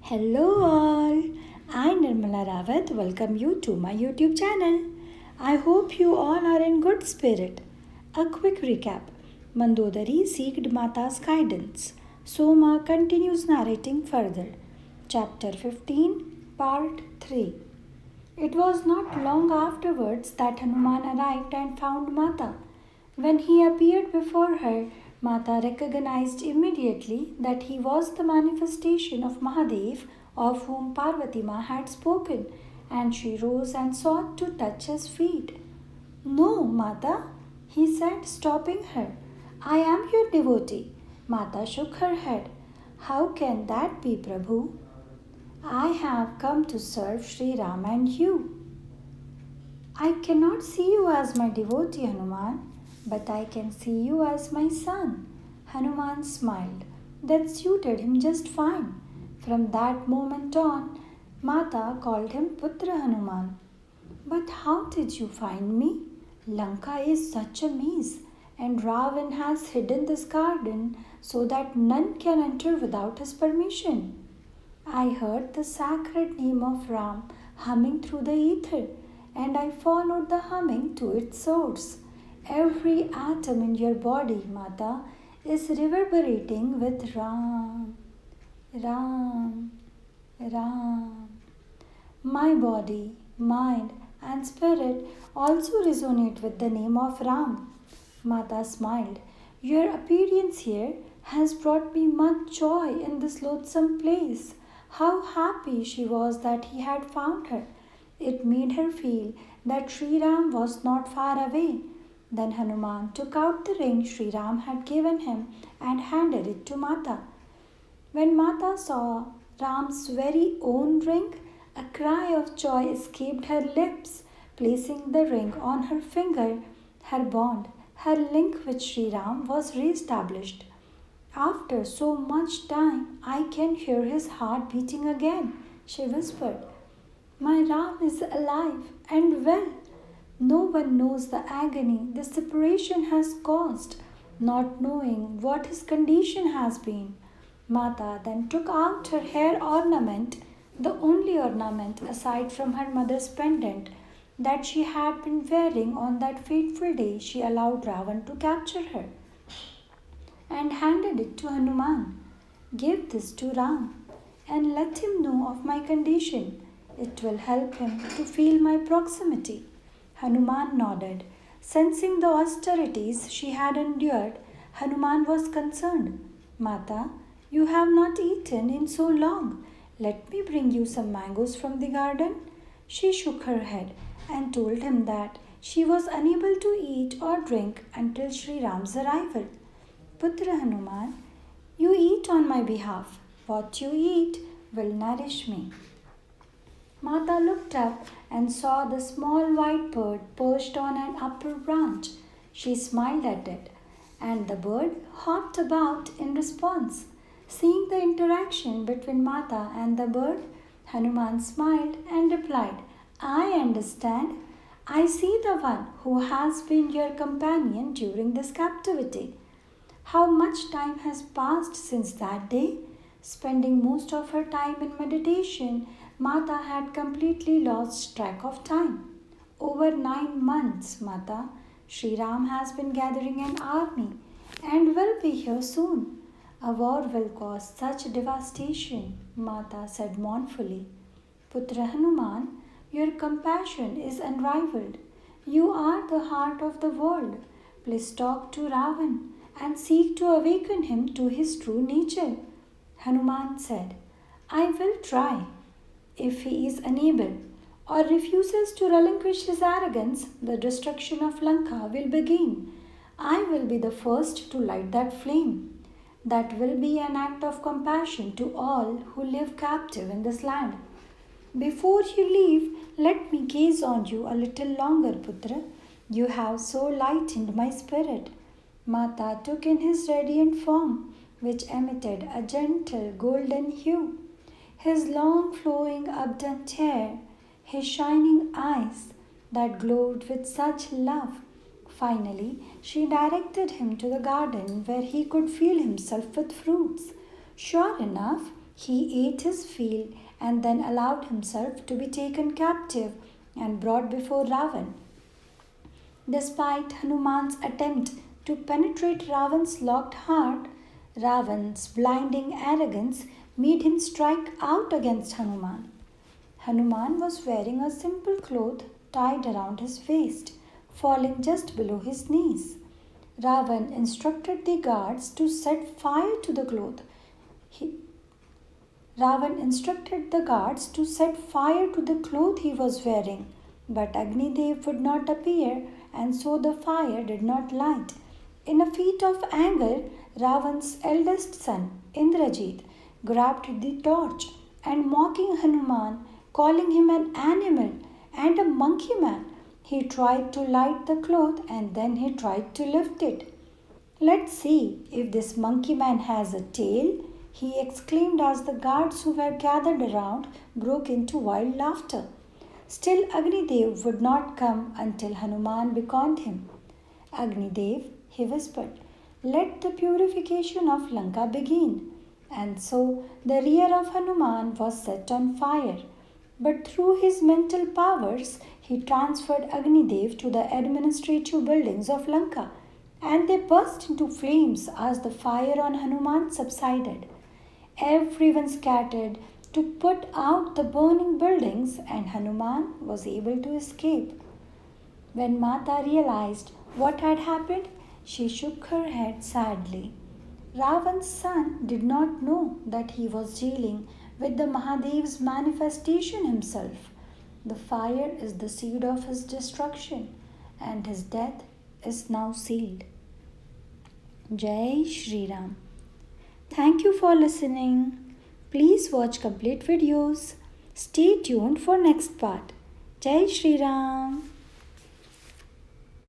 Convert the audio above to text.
Hello all, I'm Nirmala Rawat. Welcome you to my YouTube channel. I hope you all are in good spirit. A quick recap. Mandodari seeked Mata's guidance. Soma continues narrating further. Chapter 15, Part 3. It was not long afterwards that Hanuman arrived and found Mata. When he appeared before her, Mata recognized immediately that he was the manifestation of Mahadev of whom Parvati Ma had spoken, and she rose and sought to touch his feet. No, Mata, he said, stopping her. I am your devotee. Mata shook her head. How can that be, Prabhu? I have come to serve Sri Ram and you. I cannot see you as my devotee, Hanuman, but I can see you as my son. Hanuman smiled. That suited him just fine. From that moment on, Mata called him Putra Hanuman. But how did you find me? Lanka is such a maze, and Ravan has hidden this garden so that none can enter without his permission. I heard the sacred name of Ram humming through the ether, and I followed the humming to its source. Every atom in your body, Mata, is reverberating with Ram, Ram, Ram. My body, mind, and spirit also resonate with the name of Ram. Mata smiled. Your appearance here has brought me much joy in this loathsome place. How happy she was that he had found her. It made her feel that Sri Ram was not far away. Then Hanuman took out the ring Sri Ram had given him and handed it to Mata. When Mata saw Ram's very own ring, a cry of joy escaped her lips. Placing the ring on her finger, her bond, her link with Sri Ram was re-established. After so much time, I can hear his heart beating again, she whispered. My Ram is alive and well. No one knows the agony the separation has caused, not knowing what his condition has been. Mata then took out her hair ornament, the only ornament aside from her mother's pendant that she had been wearing on that fateful day she allowed Ravan to capture her, and handed it to Hanuman. Give this to Ram and let him know of my condition. It will help him to feel my proximity. Hanuman nodded. Sensing the austerities she had endured, Hanuman was concerned. Mata, you have not eaten in so long. Let me bring you some mangoes from the garden. She shook her head and told him that she was unable to eat or drink until Sri Ram's arrival. Putra Hanuman, you eat on my behalf. What you eat will nourish me. Mata looked up and saw the small white bird perched on an upper branch. She smiled at it, and the bird hopped about in response. Seeing the interaction between Mata and the bird, Hanuman smiled and replied, I understand. I see the one who has been your companion during this captivity. How much time has passed since that day? Spending most of her time in meditation, Mata had completely lost track of time. Over 9 months, Mata, Sri Ram has been gathering an army and will be here soon. A war will cause such devastation, Mata said mournfully. Putra Hanuman, your compassion is unrivaled. You are the heart of the world. Please talk to Ravan and seek to awaken him to his true nature. Hanuman said, I will try. If he is unable or refuses to relinquish his arrogance, the destruction of Lanka will begin. I will be the first to light that flame. That will be an act of compassion to all who live captive in this land. Before you leave, let me gaze on you a little longer, Putra. You have so lightened my spirit. Mata took in his radiant form, which emitted a gentle golden hue. His long flowing abundant hair, his shining eyes that glowed with such love. Finally, she directed him to the garden where he could feel himself with fruits. Sure enough, He ate his fill and then allowed himself to be taken captive and brought before Ravan. Despite Hanuman's attempt to penetrate Ravan's locked heart, Ravan's blinding arrogance made him strike out against Hanuman. Hanuman was wearing a simple cloth tied around his waist, falling just below his knees. Ravan instructed the guards to set fire to the cloth. Ravan instructed the guards to set fire to the cloth he was wearing, but Agnidev would not appear, and so the fire did not light. In a fit of anger, Ravan's eldest son, Indrajit, grabbed the torch and mocking Hanuman, calling him an animal and a monkey man, he tried to light the cloth and then he tried to lift it. Let's see if this monkey man has a tail, he exclaimed as the guards who were gathered around broke into wild laughter. Still Agnidev would not come until Hanuman beckoned him. Agnidev, he whispered, let the purification of Lanka begin. And so the rear of Hanuman was set on fire. But through his mental powers, he transferred Agnidev to the administrative buildings of Lanka, and they burst into flames as the fire on Hanuman subsided. Everyone scattered to put out the burning buildings, and Hanuman was able to escape. When Mata realized what had happened, she shook her head sadly. Ravan's son did not know that he was dealing with the Mahadev's manifestation himself. The fire is the seed of his destruction, and his death is now sealed. Jai Shri Ram. Thank you for listening. Please watch complete videos. Stay tuned for next part. Jai Shri Ram.